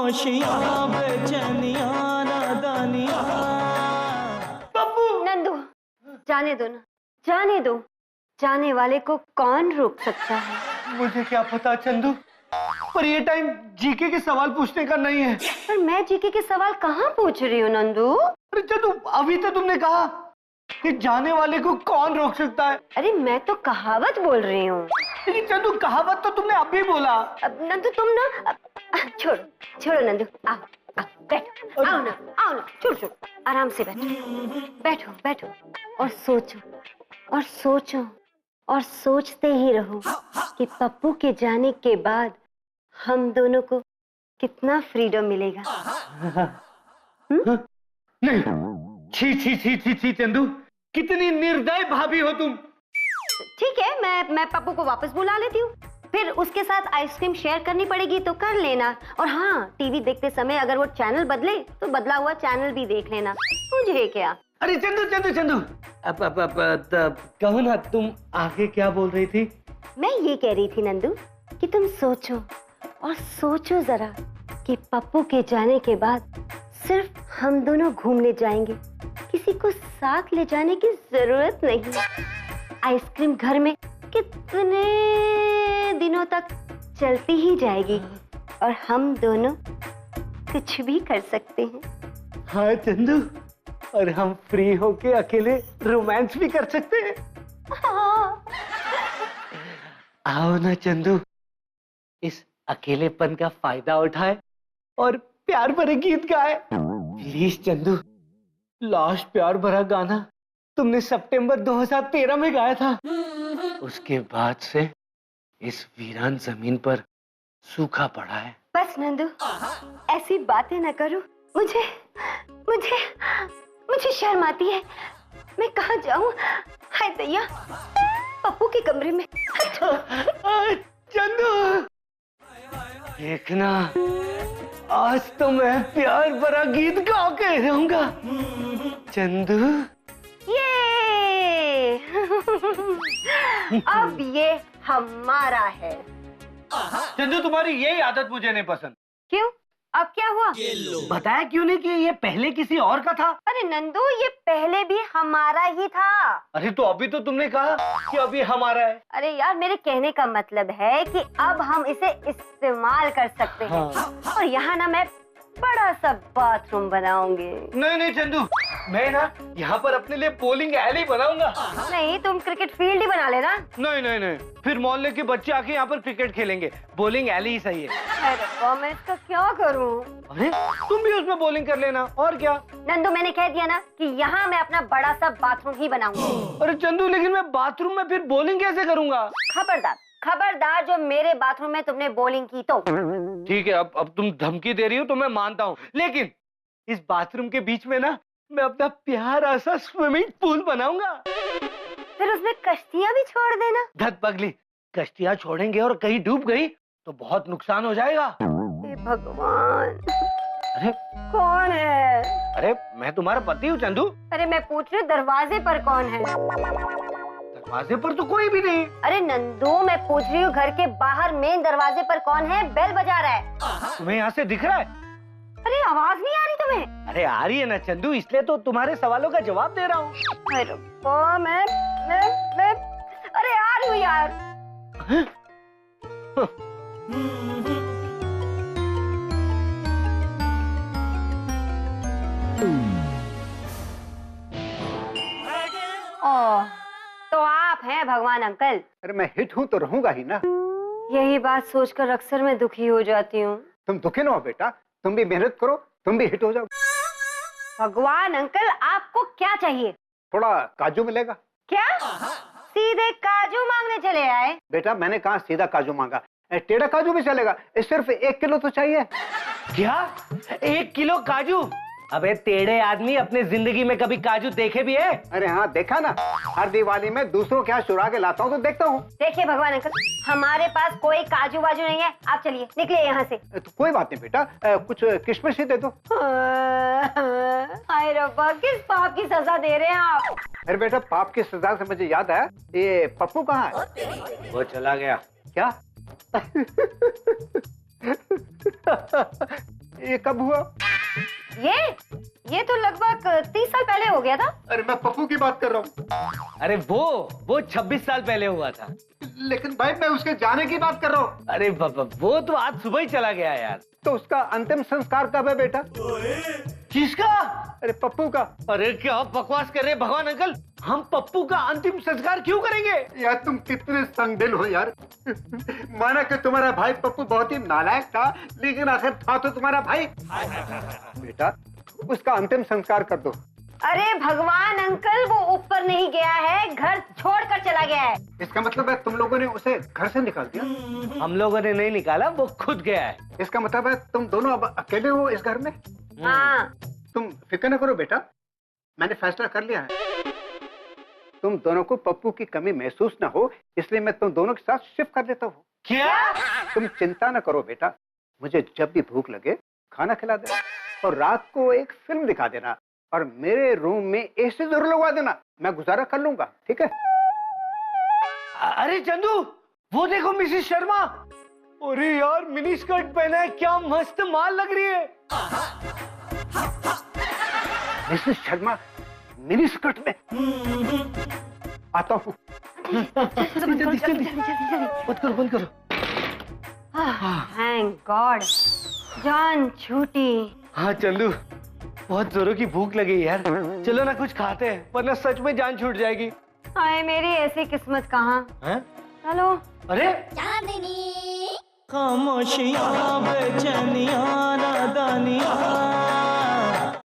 खामोशियां बेचैनियां नादानियां। पप्पू नंदू जाने दो ना, जाने दो, जाने वाले को कौन रोक सकता है। मुझे क्या पता चंदू, पर ये टाइम जीके के सवाल पूछने का नहीं है। पर मैं जीके के सवाल कहाँ पूछ रही हूँ नंदू। अरे चंदू, अभी तो तुमने कहा कि जाने वाले को कौन रोक सकता है। अरे मैं तो कहावत बोल रही हूँ। लेकिन चंदू, कहावत तो तुमने अभी बोला। अब नंदू तुम ना छोड़ो छोड़ो नंदू, आओ आओ बैठो, आओ ना छोड़ो छोड़ो, आराम से बैठो बैठो बैठो और सोचो और सोचो और सोचते ही रहो कि पप्पू के जाने के बाद हम दोनों को कितना फ्रीडम मिलेगा। नहीं, छी छी छी छी छी चंदू, कितनी निर्दयी भाभी हो तुम। ठीक है, मैं पप्पू को वापस बुला लेती हूँ, फिर उसके साथ आइसक्रीम शेयर करनी पड़ेगी तो कर लेना। और हाँ, टीवी देखते समय अगर वो चैनल बदले तो बदला हुआ चैनल भी देख लेना, मुझे क्या। अरे चंदू चंदू चंदू, अब कहो ना, तुम आगे क्या बोल रही थी? मैं ये कह रही थी नंदू कि तुम सोचो और सोचो जरा कि पप्पू के जाने के बाद सिर्फ हम दोनों घूमने जाएंगे, किसी को साथ ले जाने की जरूरत नहीं। आइसक्रीम घर में कितने दिनों तक चलती ही जाएगी और हम दोनों कुछ भी कर सकते हैं। हाँ चंदू, और हम फ्री होके अकेले रोमांस भी कर सकते हैं। हाँ। आओ ना चंदू, इस अकेलेपन का फायदा उठाए और प्यार भरे गीत गाए। प्लीज चंदू, लास्ट प्यार भरा गाना तुमने सितंबर 2013 में गाया था, उसके बाद से इस वीरान जमीन पर सूखा पड़ा है। बस नंदू, ऐसी बातें न करो, मुझे मुझे मुझे शर्म आती है। मैं कहाँ जाऊँ? हाय दैया, पप्पू के कमरे में। चंदू, देखना, आज तो मैं प्यार भरा गीत गा के रहूंगा। चंदू, ये अब ये हमारा है। चंदू, तुम्हारी यही आदत मुझे नहीं पसंद। क्यों? अब क्या हुआ? बताया क्यों नहीं कि ये पहले किसी और का था? अरे नंदू, ये पहले भी हमारा ही था। अरे तो अभी तो तुमने कहा कि अभी हमारा है। अरे यार, मेरे कहने का मतलब है कि अब हम इसे इस्तेमाल कर सकते हैं। और यहाँ ना मैं बड़ा सा बाथरूम बनाऊंगी। नहीं नहीं चंदू, मैं ना यहाँ पर अपने लिए बोलिंग एली बनाऊंगा। नहीं, तुम क्रिकेट फील्ड ही बना लेना। नहीं नहीं नहीं, फिर मोहल्ले के बच्चे आके यहाँ पर क्रिकेट खेलेंगे, बोलिंग एली ही सही है। अरे मैं इसका क्या करूँ? अरे तुम भी उसमें बॉलिंग कर लेना, और क्या। नंदू, मैंने कह दिया ना कि यहाँ मैं अपना बड़ा सा बाथरूम ही बनाऊंगी। अरे चंदू, लेकिन मैं बाथरूम में फिर बॉलिंग कैसे करूँगा? खबरदार खबरदार, जो मेरे बाथरूम में तुमने बॉलिंग की तो। ठीक है, अब तुम धमकी दे रही हो तो मैं मानता हूँ, लेकिन इस बाथरूम के बीच में ना मैं अपना प्यारा सा स्विमिंग पूल बनाऊंगा। फिर उसमें कश्तियाँ भी छोड़ देना। धत पगली, कश्तियाँ छोड़ेंगे और कहीं डूब गई तो बहुत नुकसान हो जाएगा। हे भगवान, अरे कौन है? अरे मैं तुम्हारा पति हूँ चंदू। अरे मैं पूछ रही हूँ, दरवाजे पर कौन है? दरवाजे पर तो कोई भी नहीं। अरे नंदू, मैं पूछ रही हूँ घर के बाहर मेन दरवाजे पर कौन है? बेल बजा रहा है। तुम्हें यहाँ से दिख रहा है? अरे आवाज नहीं आ रही तुम्हें? अरे आ रही है ना चंदू, इसलिए तो तुम्हारे सवालों का जवाब दे रहा हूँ। अरे मैं अरे आ रही हूँ यार। ओह, तो आप हैं भगवान अंकल। अरे मैं हिट हूँ तो रहूंगा ही ना। यही बात सोचकर अक्सर मैं दुखी हो जाती हूँ। तुम दुखी ना हो बेटा, तुम भी मेहनत करो, तुम भी हिट हो जाओ। भगवान अंकल, आपको क्या चाहिए? थोड़ा काजू मिलेगा क्या? सीधे काजू मांगने चले आए? बेटा, मैंने कहा सीधा काजू मांगा, टेढ़ा काजू भी चलेगा। सिर्फ 1 किलो तो चाहिए। क्या 1 किलो काजू? अबे टेढ़े आदमी, अपने जिंदगी में कभी काजू देखे भी है? अरे हाँ, देखा ना, हर दिवाली में दूसरों के यहाँ चुरा के लाता हूँ तो देखता हूँ। देखिए भगवान अंकल, हमारे पास कोई काजू वाजू नहीं है, आप चलिए, निकलिए यहाँ से। तो कोई बात नहीं बेटा, कुछ किशमिश ही दे दो। हाय रब्बा, किस पाप की सजा दे रहे हैं आप? अरे बेटा, पाप की सजा से मुझे याद आया, ये पप्पू कहाँ है? वो चला गया। क्या? ये कब हुआ? ये तो लगभग 30 साल पहले हो गया था। अरे मैं पप्पू की बात कर रहा हूँ। अरे वो 26 साल पहले हुआ था। लेकिन भाई मैं उसके जाने की बात कर रहा हूँ। अरे बाबा, वो तो आज सुबह ही चला गया यार। तो उसका अंतिम संस्कार कब है बेटा? किसका? अरे पप्पू का। अरे क्या बकवास कर रहे हैं भगवान अंकल, हम पप्पू का अंतिम संस्कार क्यों करेंगे? यार तुम कितने संगदिल हो यार। माना कि तुम्हारा भाई पप्पू बहुत ही नालायक था, लेकिन आखिर था तो तुम्हारा भाई। बेटा उसका अंतिम संस्कार कर दो। अरे भगवान अंकल, वो ऊपर नहीं गया है, घर छोड़कर चला गया है। इसका मतलब है तुम लोगों ने उसे घर से निकाल दिया? हम लोगों ने नहीं निकाला, वो खुद गया है। इसका मतलब है तुम दोनों अब अकेले हो इस घर में? हाँ। तुम फिक्र न करो बेटा, मैंने फैसला कर लिया है। तुम दोनों को पप्पू की कमी महसूस न हो, इसलिए मैं तुम दोनों के साथ शिफ्ट कर देता हूँ। क्या? तुम चिंता न करो बेटा, मुझे जब भी भूख लगे खाना खिला देना और रात को एक फिल्म दिखा देना और मेरे रूम में एसी जरूर लगवा देना, मैं गुजारा कर लूंगा, ठीक है? अरे चंदू, वो देखो मिसेस शर्मा। अरे यार मिनी स्कर्ट पहना है, क्या मस्त माल लग रही है। मिसेस शर्मा मिनी स्कर्ट में? आता हूँ। बंद करो बंद करो। थैंक गॉड, जान छूटी। हाँ चंदू, बहुत जोरों की भूख लगी यार, चलो ना कुछ खाते हैं, वरना सच में जान छूट जाएगी। हाय मेरी ऐसी किस्मत कहाँ। हैं? चलो। अरे खामोशियां बेचैनियां नादानियां